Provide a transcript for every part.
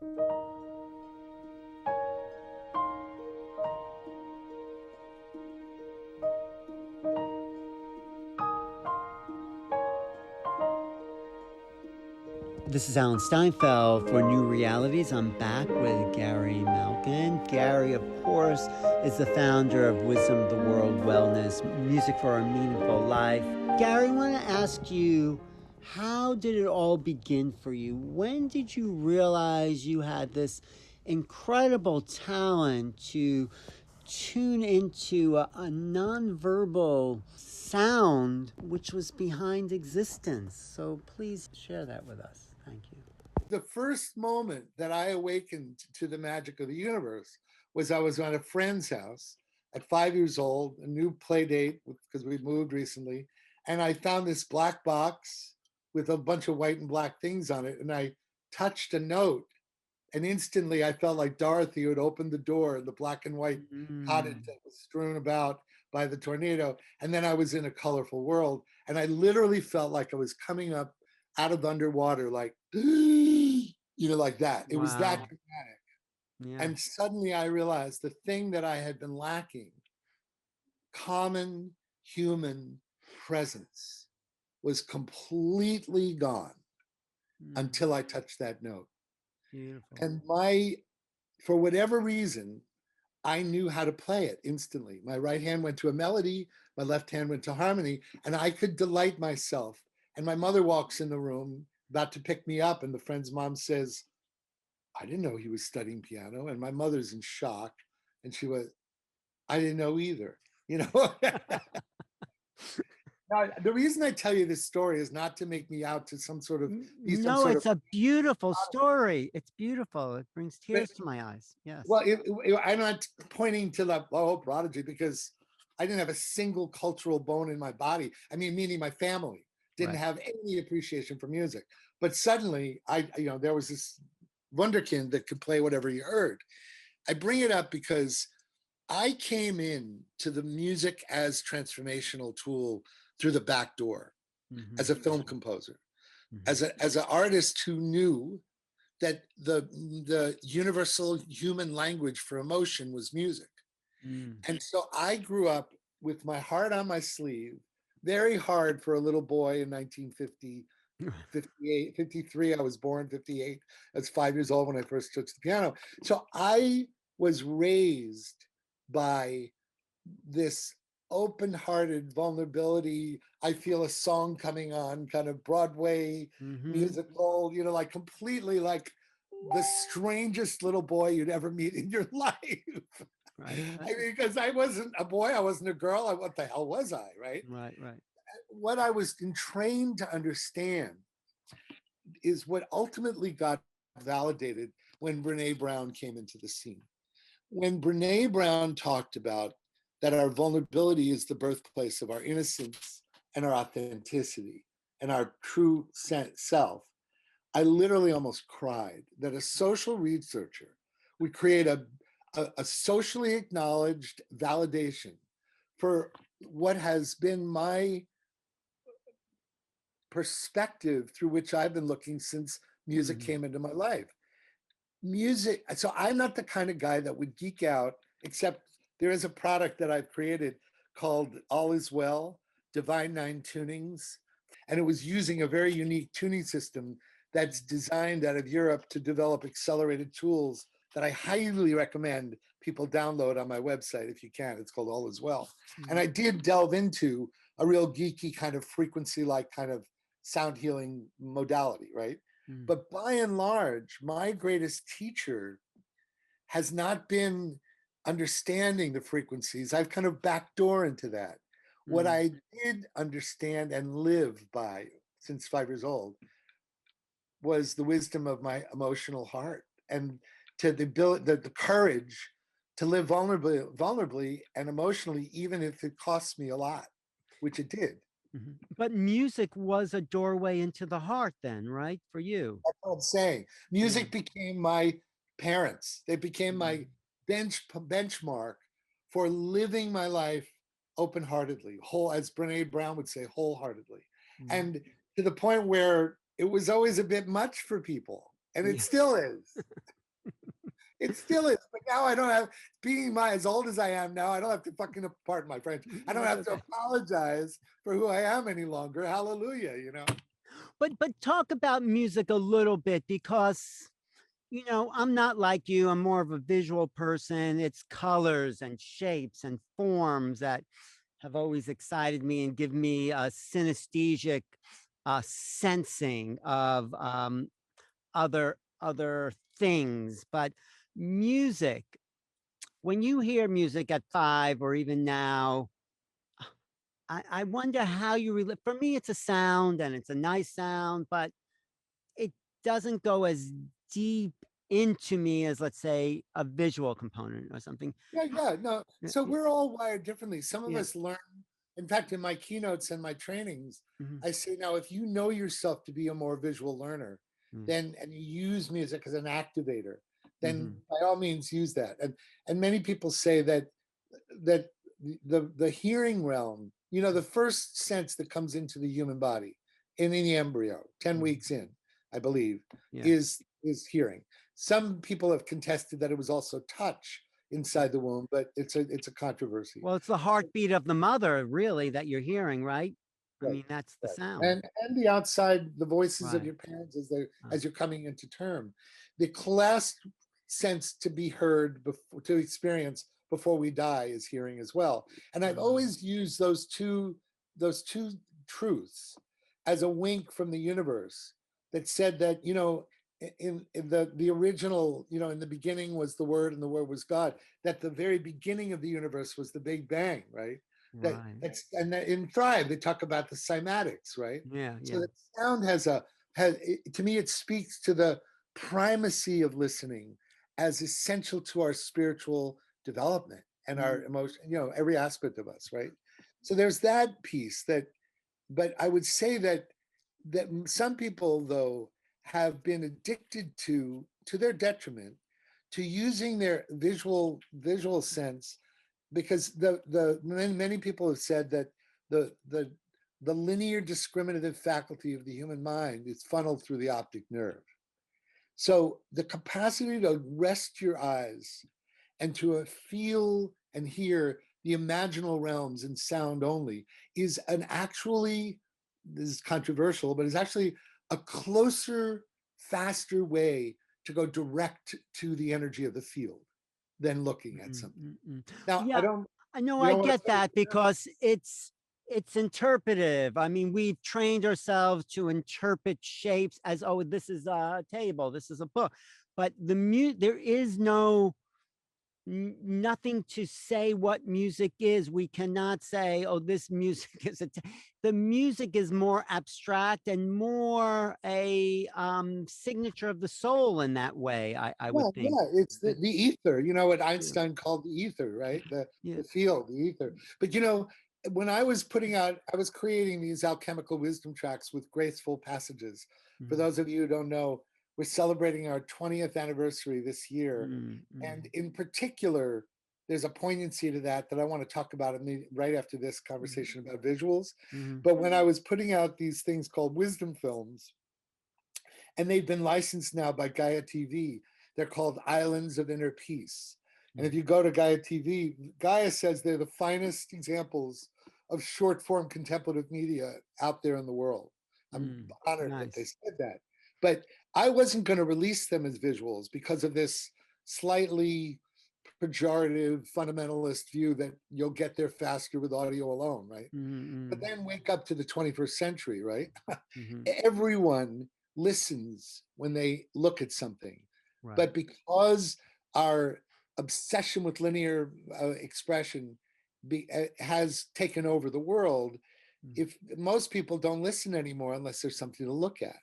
This is Alan Steinfeld for New Realities. I'm back with Gary Malkin. Gary, of course, is the founder of Wisdom of the World Wellness, Music for a Meaningful Life. Gary, I want to ask you, how did it all begin for you? When did you realize you had this incredible talent to tune into a nonverbal sound which was behind existence? So please share that with us. Thank you. The first moment that I awakened to the magic of the universe was I was at a friend's house at 5 years old, a new play date because we moved recently. And I found this black box with a bunch of white and black things on it. And I touched a note. And instantly I felt like Dorothy who had opened the door in the black and white cottage that was strewn about by the tornado. And then I was in a colorful world. And I literally felt like I was coming up out of underwater, like, like that. It was that dramatic. Yeah. And suddenly I realized the thing that I had been lacking, common human presence, was completely gone until I touched that note. Beautiful. And for whatever reason, I knew how to play it instantly. My right hand went to a melody, my left hand went to harmony, and I could delight myself. And my mother walks in the room about to pick me up, and the friend's mom says, I didn't know he was studying piano. And my mother's in shock. And she was, I didn't know either, Now, the reason I tell you this story is not to make me out to some sort of... No, it's a beautiful story. It's beautiful. It brings tears to my eyes. Yes. Well, I'm not pointing to the prodigy because I didn't have a single cultural bone in my body. I mean, meaning my family didn't have any appreciation for music. But suddenly, there was this wunderkind that could play whatever you heard. I bring it up because I came in to the music as transformational tool through the back door as a film composer, as an artist who knew that the universal human language for emotion was music. And so I grew up with my heart on my sleeve, very hard for a little boy in 1950, 58, 53. I was born 58. I was 5 years old when I first took the piano. So I was raised by this open-hearted vulnerability. I feel a song coming on, kind of Broadway musical, like completely like the strangest little boy you'd ever meet in your life. Right. I mean, because I wasn't a boy, I wasn't a girl. What the hell was I, right? Right. What I was trained to understand is what ultimately got validated when Brene Brown came into the scene. When Brene Brown talked about that our vulnerability is the birthplace of our innocence and our authenticity and our true self, I literally almost cried that a social researcher would create a socially acknowledged validation for what has been my perspective through which I've been looking since music came into my life. Music, so I'm not the kind of guy that would geek out, except there is a product that I've created called All Is Well, Divine Nine Tunings. And it was using a very unique tuning system that's designed out of Europe to develop accelerated tools that I highly recommend people download on my website if you can. It's called All Is Well. And I did delve into a real geeky kind of frequency-like kind of sound healing modality, right? But by and large, my greatest teacher has not been understanding the frequencies. I've kind of backdoor into that. What I did understand and live by since 5 years old was the wisdom of my emotional heart and to the courage to live vulnerably and emotionally, even if it costs me a lot, which it did. But music was a doorway into the heart then, right? For you. That's what I'm saying. Music became my parents. They became my benchmark for living my life open-heartedly, as Brene Brown would say, wholeheartedly. And to the point where it was always a bit much for people. and it Yeah. still is. It still is. But now I don't have, as old as I am now, I don't have to fucking, pardon my French, I don't That's have to okay. apologize for who I am any longer. Hallelujah, you know? But talk about music a little bit, because I'm not like you. I'm more of a visual person. It's colors and shapes and forms that have always excited me and give me a synesthetic sensing of other things. But music, when you hear music at 5 or even now, I wonder how you relate. For me, it's a sound and it's a nice sound, but it doesn't go as deep into me as, let's say, a visual component or something. Yeah, no. Yeah, So we're all wired differently. Some of yeah. us learn, in fact, in my keynotes and my trainings, Mhm, I say, now, if you know yourself to be a more visual learner, mm, then, and you use music as an activator, then mhm, by all means use that. And many people say that the hearing realm, the first sense that comes into the human body in the embryo, 10 mm, weeks in, I believe, yeah. is hearing. Some people have contested that it was also touch inside the womb, but it's a controversy. Well, it's the heartbeat of the mother, really, that you're hearing, right? I Right, mean, that's the right. sound. And the outside, the voices of Right. your parents Right. as you're coming into term. The last sense to be heard, before, to experience before we die, is hearing as well. And I've always used those two truths as a wink from the universe that said that, in the original, in the beginning was the word and the word was God, that the very beginning of the universe was the Big Bang, right? Right. And that in Thrive they talk about the cymatics, right? Yeah. So Yeah. that sound to me, it speaks to the primacy of listening as essential to our spiritual development and our Mm, emotion, every aspect of us, right? So there's that piece but I would say that some people, though, have been addicted to their detriment, to using their visual sense, because the many people have said that the the the linear discriminative faculty of the human mind is funneled through the optic nerve. So the capacity to rest your eyes and to feel and hear the imaginal realms in sound only is this is controversial, but it's actually a closer, faster way to go direct to the energy of the field than looking at mm, something. mm, mm. Now, Yeah, I know, you I don't want to get say, that, because it's interpretive. I mean, we've trained ourselves to interpret shapes as, oh, this is a table, this is a book. But there is nothing to say what music is. We cannot say, oh, this music is the music is more abstract and more a signature of the soul in that way, I would think. it's the ether, what Yeah, Einstein called the ether, right? yeah. The field, the ether. But when I was creating these alchemical wisdom tracks with graceful passages. For Mm, those of you who don't know, we're celebrating our 20th anniversary this year. mm, mm, And in particular, there's a poignancy to that I want to talk about right after this mm, conversation about visuals. mm, But when I was putting out these things called wisdom films, and they've been licensed now by Gaia TV. They're called Islands of Inner Peace. And mm, if you go to Gaia TV, Gaia says they're the finest examples of short form contemplative media out there in the world. I'm mm. honored that they Nice. said that. But I wasn't going to release them as visuals because of this slightly pejorative fundamentalist view that you'll get there faster with audio alone, right? But Mm, then wake up to the 21st century, right? mm, mm, Everyone listens when they look at something. right. But because our obsession with linear expression has taken over the world, Mm, if most people don't listen anymore unless there's something to look at.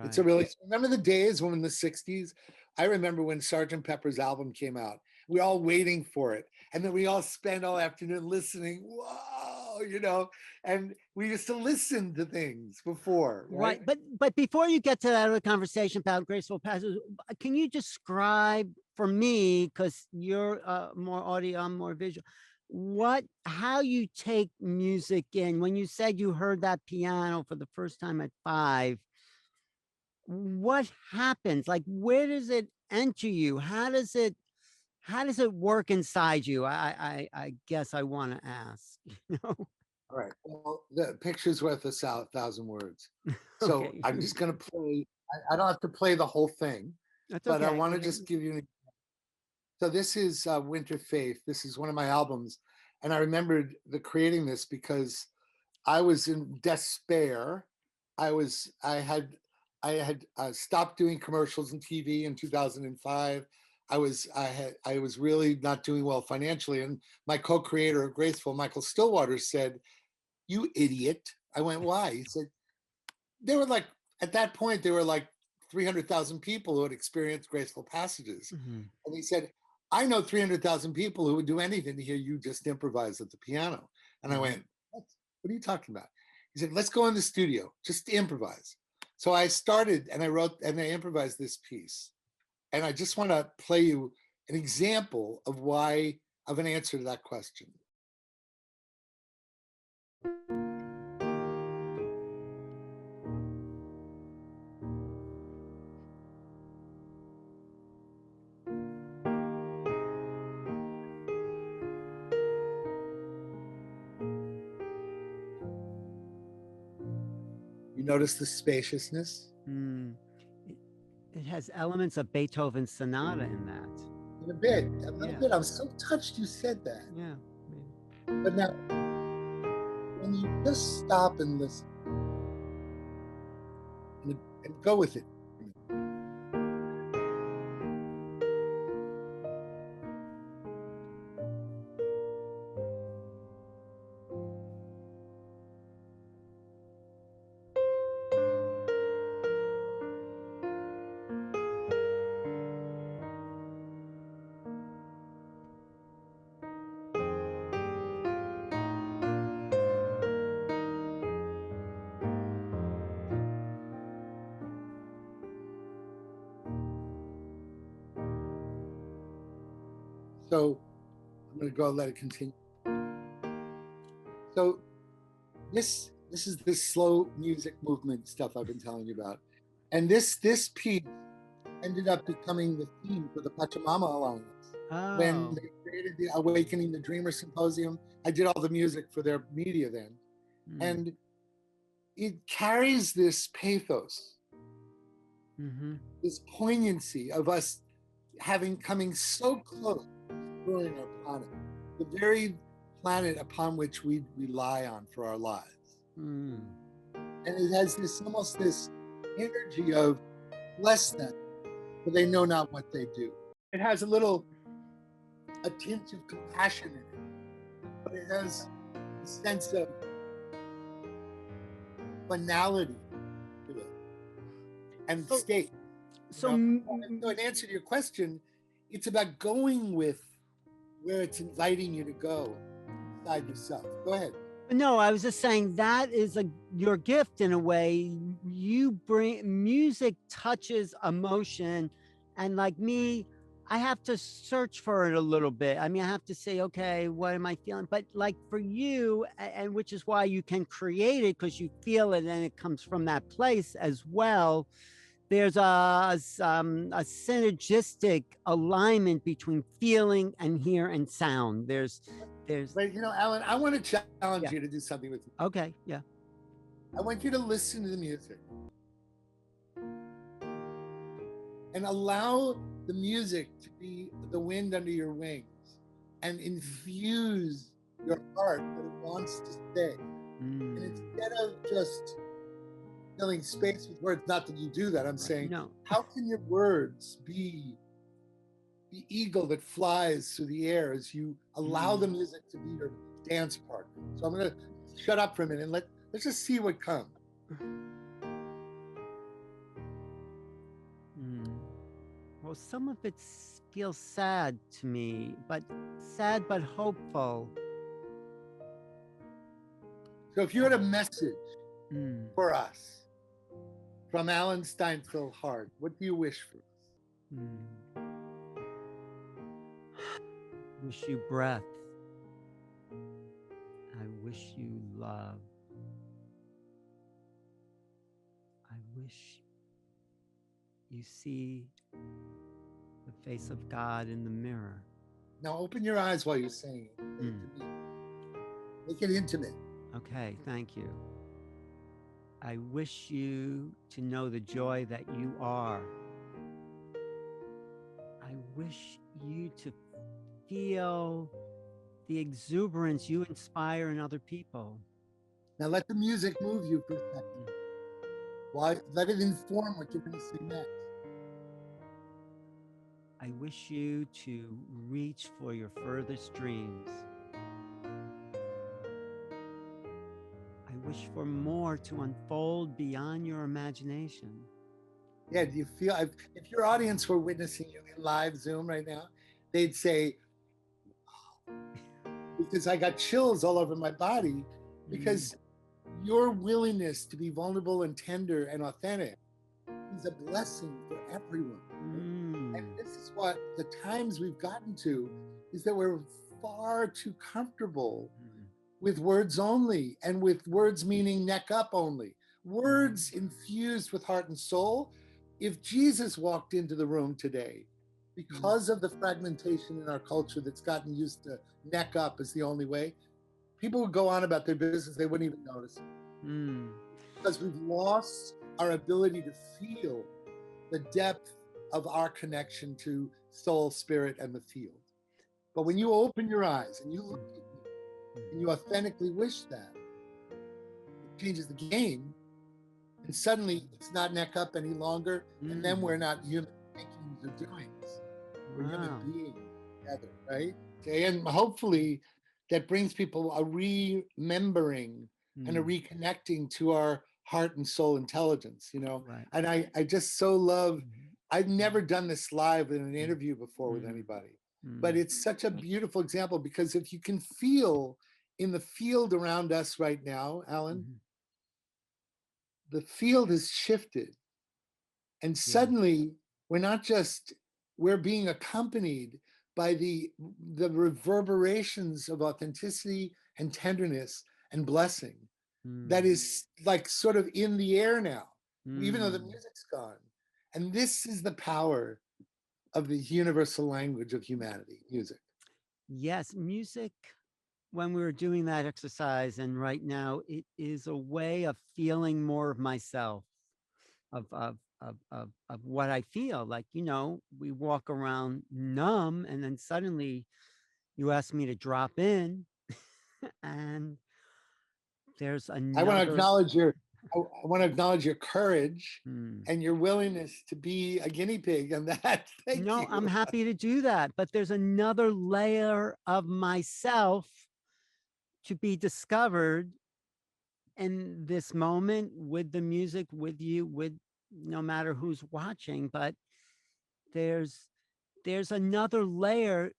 It's a right. really, remember the days when in the 60s, I remember when Sergeant Pepper's album came out, we all waiting for it. And then we all spent all afternoon listening. Whoa, and we used to listen to things before, right? Right. But before you get to that other conversation about graceful passages, can you describe for me, because you're more audio, I'm more visual, how you take music in? When you said you heard that piano for the first time at 5, what happens? Like, where does it enter you? How does it work inside you? I guess I want to ask, you know? All right. Well, the picture's worth a thousand words. So Okay. I'm just going to play. I don't have to play the whole thing, That's but I okay. want to just give you an. So this is Winter Faith. This is one of my albums, and I remembered creating this because I was in despair. I had stopped doing commercials and TV in 2005. I was really not doing well financially, and my co-creator of Graceful, Michael Stillwater, said, "You idiot." I went, "Why?" He said, "There were like at that point there were like 300,000 people who had experienced graceful passages," Mhm. and he said, "I know 300,000 people who would do anything to hear you just improvise at the piano." And I Mhm. went, "What are you talking about?" He said, "Let's go in the studio, just improvise." So I started and I wrote and I improvised this piece. And I just want to play you an example of an answer to that question. You notice the spaciousness? Mm. It, it has elements of Beethoven's sonata in that. In a little Yeah. bit. I'm so touched you said that. Yeah. But now, when you just stop and listen and go with it. So I'm going to go and let it continue. So this is this slow music movement stuff I've been telling you about. And this piece ended up becoming the theme for the Pachamama Alliance. When Oh. they created the Awakening the Dreamer Symposium, I did all the music for their media then. Mm. And it carries this pathos, Mm-hmm. this poignancy of us coming so close to destroying our planet, the very planet upon which we rely on for our lives. Mm. And it has this almost this energy of bless them, for they know not what they do. It has a tint of compassion in it, but it has a sense of finality to it and So, state. You so, know, so in answer to your question, it's about going with where it's inviting you to go inside yourself. Go ahead. no, I was just saying that is your gift in a way. You bring music touches emotion, and like me, I have to search for it a little bit. I mean, I have to say, okay, what am I feeling? But like for you, and which is why you can create it because you feel it and it comes from that place as well. There's a synergistic alignment between feeling and hear and sound. There's But Alan, I want to challenge yeah. you to do something with me. Okay, yeah. I want you to listen to the music and allow the music to be the wind under your wings and infuse your heart that it wants to stay. And instead of just filling space with words, not that you do that, I'm saying, No. how can your words be the eagle that flies through the air as you allow the music to be your dance partner? So I'm going to shut up for a minute and let's just see what comes. Well, some of it feels sad to me, but sad but hopeful. So if you had a message Mm. for us from Alan Steinfeld Hart, what do you wish for us? Wish you breath. I wish you love. I wish you see the face of God in the mirror. Now open your eyes while you're saying it. Make it intimate. Okay, thank you. I wish you to know the joy that you are. I wish you to feel the exuberance you inspire in other people. Now let the music move you for a second. Let it inform what you're going to say next. I wish you to reach for your furthest dreams. I wish for more to unfold beyond your imagination. Yeah, do you feel, if your audience were witnessing you in live Zoom right now, they'd say, because I got chills all over my body, because your willingness to be vulnerable and tender and authentic is a blessing for everyone. And this is what the times we've gotten to, is that we're far too comfortable with words only, and with words meaning neck up only. Words infused with heart and soul. If Jesus walked into the room today, because of the fragmentation in our culture that's gotten used to neck up as the only way, people would go on about their business, they wouldn't even notice it. Because we've lost our ability to feel the depth of our connection to soul, spirit, and the field. But when you open your eyes and you look at me and you authentically wish that, it changes the game. And suddenly it's not neck up any longer. And then we're not human makings or doings. We're human beings together, right? Okay, and hopefully that brings people a remembering and a reconnecting to our heart and soul intelligence, you know? Right. And I just so love, I've never done this live in an interview before with anybody, but it's such a beautiful example, because if you can feel in the field around us right now, Alan, the field has shifted. And suddenly we're being accompanied by the reverberations of authenticity and tenderness and blessing that is like sort of in the air now, even though the music's gone. And this is the power of the universal language of humanity, music. Yes, music, when we were doing that exercise, and right now, it is a way of feeling more of myself, of what I feel. Like, you know, we walk around numb, and then suddenly you ask me to drop in, and there's I want to another. acknowledge your courage and your willingness to be a guinea pig on that. Thank you. I'm happy to do that, but there's another layer of myself to be discovered in this moment, with the music, with you, with no matter who's watching. But there's another layer,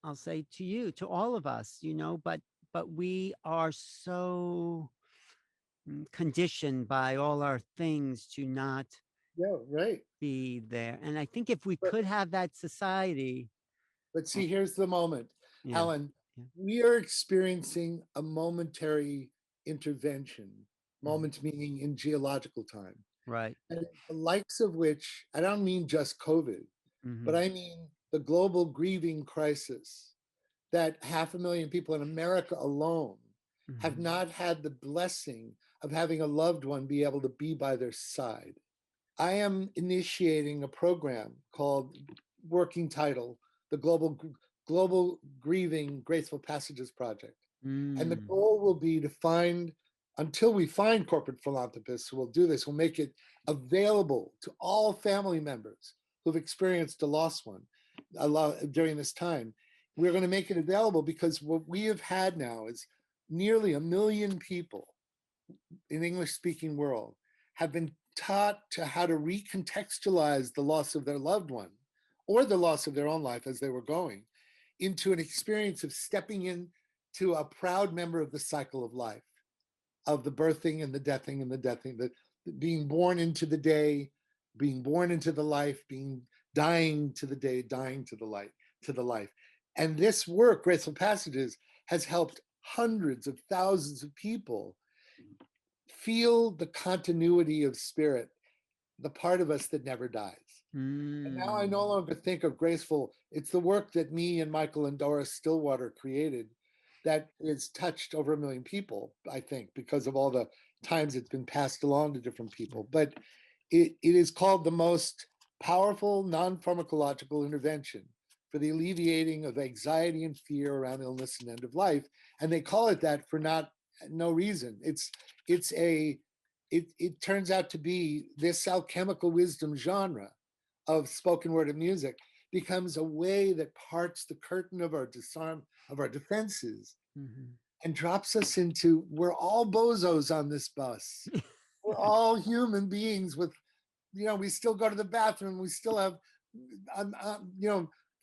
I'll say, to you, to all of us, you know, but we are so conditioned by all our things to not be there. And I think if we could have that society. But see, here's the moment, Alan. We are experiencing a momentary intervention, moment meaning in geological time. Right. And the likes of which, I don't mean just COVID, but I mean the global grieving crisis, that 500,000 people in America alone have not had the blessing of having a loved one be able to be by their side. I am initiating a program called, working title, the Global Grieving Graceful Passages Project. And the goal will be to find, until we find corporate philanthropists who will do this, we'll make it available to all family members who've experienced a lost one during this time. We're going to make it available because what we have had now is nearly 1 million people in English-speaking world have been taught to how to recontextualize the loss of their loved one or the loss of their own life as they were going into an experience of stepping into a proud member of the cycle of life, of the birthing and the deathing and the deathing, the being born into the day, being born into the life, dying to the day, dying to the light, to the life. And this work, Graceful Passages, has helped hundreds of thousands of people feel the continuity of spirit the part of us that never dies. And now I no Mm. longer think of Graceful. It's the work that me and Michael and Doris Stillwater created that is touched over 1 million people, I think, because of all the times it's been passed along to different people. But it is called the most powerful non-pharmacological intervention for the alleviating of anxiety and fear around illness and end of life. And they call it that for no reason. It turns out to be this alchemical wisdom genre of spoken word and music becomes a way that parts the curtain of our defenses Mhm. and drops us into, we're all bozos on this bus. We're all human beings with, we still go to the bathroom. We still have,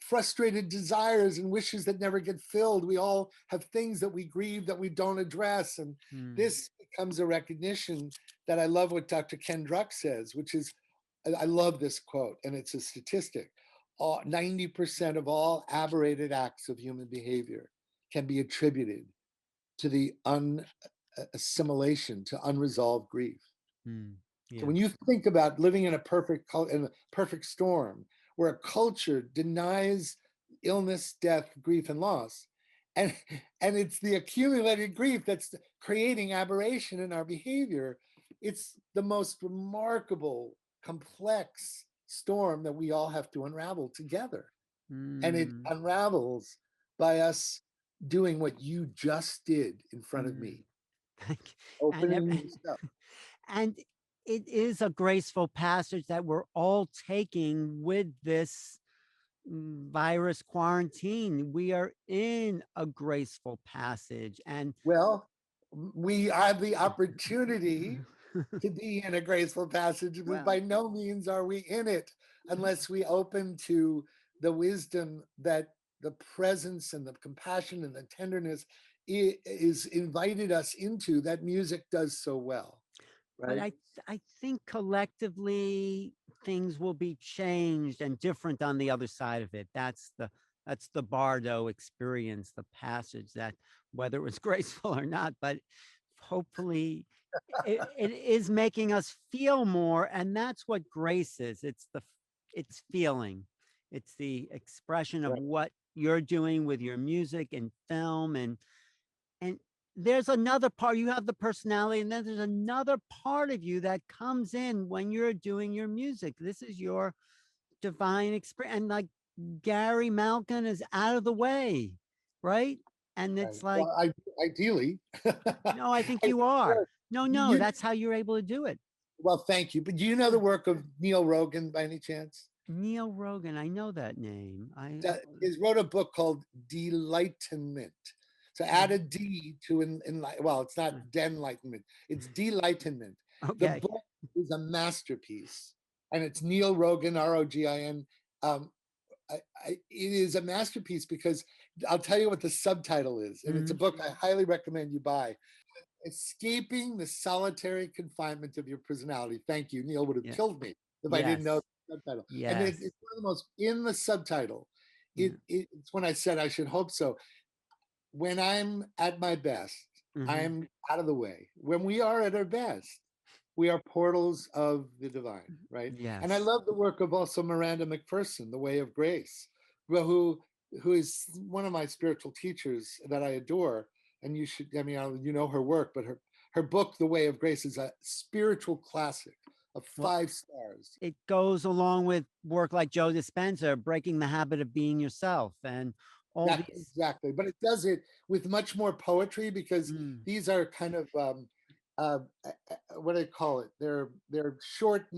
frustrated desires and wishes that never get filled. We all have things that we grieve that we don't address. And Mm. this becomes a recognition that I love what Dr. Ken Druck says, which is, I love this quote, and it's a statistic. 90% of all aberrated acts of human behavior can be attributed to the assimilation, to unresolved grief. Mm. So Yeah. when you think about living in a perfect storm, where a culture denies illness, death, grief, and loss, and it's the accumulated grief that's creating aberration in our behavior, it's the most remarkable, complex storm that we all have to unravel together. And it Mm. unravels by us doing what you just did in front of Mm. me, Thank you. And opening this up. and it is a graceful passage that we're all taking with this virus quarantine. We are in a graceful passage, and Well, we have the opportunity to be in a graceful passage, but well, by no means are we in it unless we open to the wisdom that the presence and the compassion and the tenderness is invited us into, that music does so well, but right? I think collectively things will be changed and different on the other side of it. That's the Bardo experience, the passage that whether it was graceful or not, but hopefully it is making us feel more, and that's what grace is. It's feeling. It's the expression of Right. what you're doing with your music and film, and there's another part. You have the personality, and then there's another part of you that comes in when you're doing your music. This is your divine experience, and like Gary Malkin is out of the way, right? And Right. it's like, Well, ideally, no, I think I you are. sure. No, You, that's how you're able to do it. well, thank you. But do you know the work of Neil Rogan by any chance? Neil Rogan, I know that name. He wrote a book called Delightment. So add a D to well, it's not denlightenment, it's delightment. The Okay. book is a masterpiece, and it's Neil Rogan, Rogin. Um, it is a masterpiece because I'll tell you what the subtitle is, and it's a Mhm. book I highly recommend you buy. Escaping the solitary confinement of your personality. Thank you. Neil would have Yeah. killed me if I didn't know Yes. the subtitle. And Yes. it's one of the most, in the subtitle, Yeah. it's when I said I should hope so. When I'm at my best, Mhm. I'm out of the way. When we are at our best, we are portals of the divine, right? And I Yes. love the work of also Miranda McPherson, The Way of Grace, well, who is one of my spiritual teachers that I adore. And you should, I mean, you know her work, but her book, The Way of Grace, is a spiritual classic of Well, 5 stars. it goes along with work like Joe Dispenza, breaking the habit of being yourself, and all these. Exactly. But it does it with much more poetry because Mm. these are kind of what do they call it? They're short.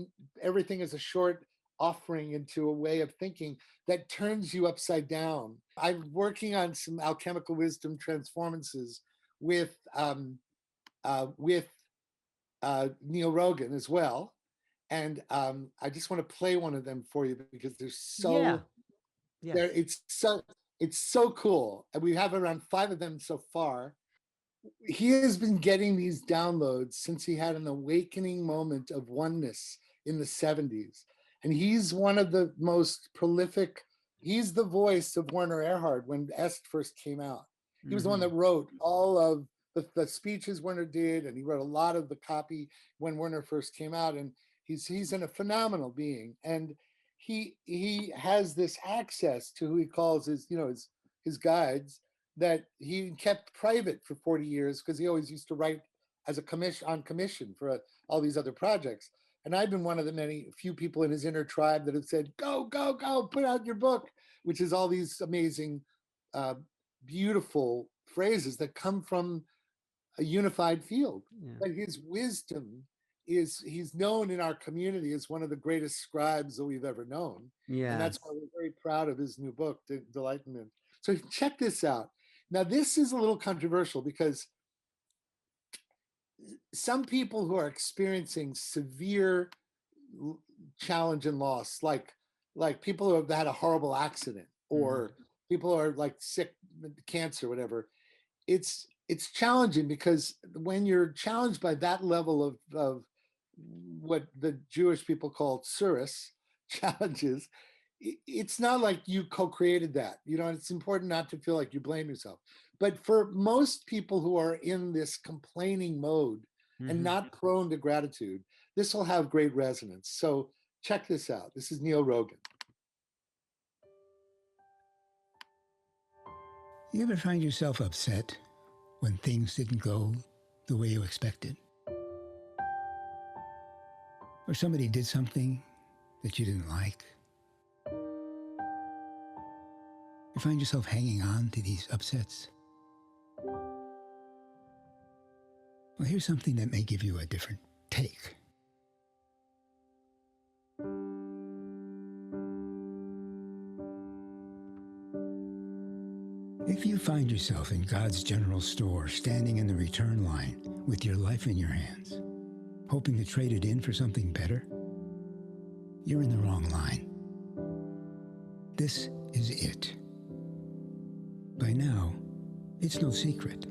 Everything is a short offering into a way of thinking that turns you upside down. I'm working on some alchemical wisdom transformances with with Neil Rogan as well, and I just want to play one of them for you because they're Yeah. so Yes. there. It's so cool, and we have around 5 of them so far. He has been getting these downloads since he had an awakening moment of oneness in the 70s. And he's one of the most prolific, he's the voice of Werner Erhard when Est first came out. He was the one that Mhm. wrote all of the speeches Werner did, and he wrote a lot of the copy when Werner first came out. And He's a phenomenal being, and he has this access to who he calls his guides that he kept private for 40 years because he always used to write as a commission for all these other projects. And I've been one of the few people in his inner tribe that have said, go, go, go, put out your book, which is all these amazing, beautiful phrases that come from a unified field. Yeah. But his wisdom he's known in our community as one of the greatest scribes that we've ever known. Yeah. And that's why we're very proud of his new book, Delightment. So check this out. Now, this is a little controversial because some people who are experiencing severe challenge and loss, like people who have had a horrible accident, or people who are like sick, cancer, whatever, it's challenging because when you're challenged by that level of what the Jewish people call tsuris, challenges, it's not like you co-created that. It's important not to feel like you blame yourself. But for most people who are in this complaining mode and not prone to gratitude, this will have great resonance. So check this out. This is Neil Rogan. You ever find yourself upset when things didn't go the way you expected? Or somebody did something that you didn't like? You find yourself hanging on to these upsets? Well, here's something that may give you a different take. If you find yourself in God's general store, standing in the return line with your life in your hands, hoping to trade it in for something better, you're in the wrong line. This is it. By now, it's no secret.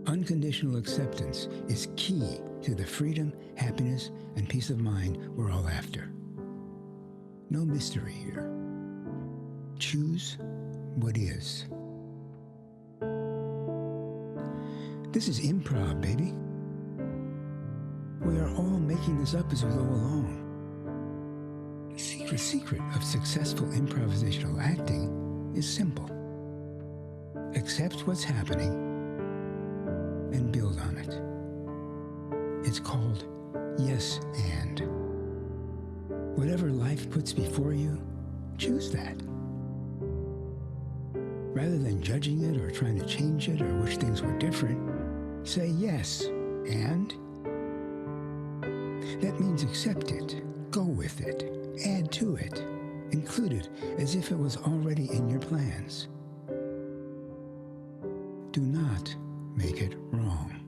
Unconditional acceptance is key to the freedom, happiness, and peace of mind we're all after. No mystery here. Choose what is. This is improv, baby. We are all making this up as we go along. The secret of successful improvisational acting is simple. Accept what's happening and build on it. It's called yes and. Whatever life puts before you, choose that. Rather than judging it or trying to change it or wish things were different, say yes and. That means accept it, go with it, add to it, include it as if it was already in your plans. Do not make it wrong.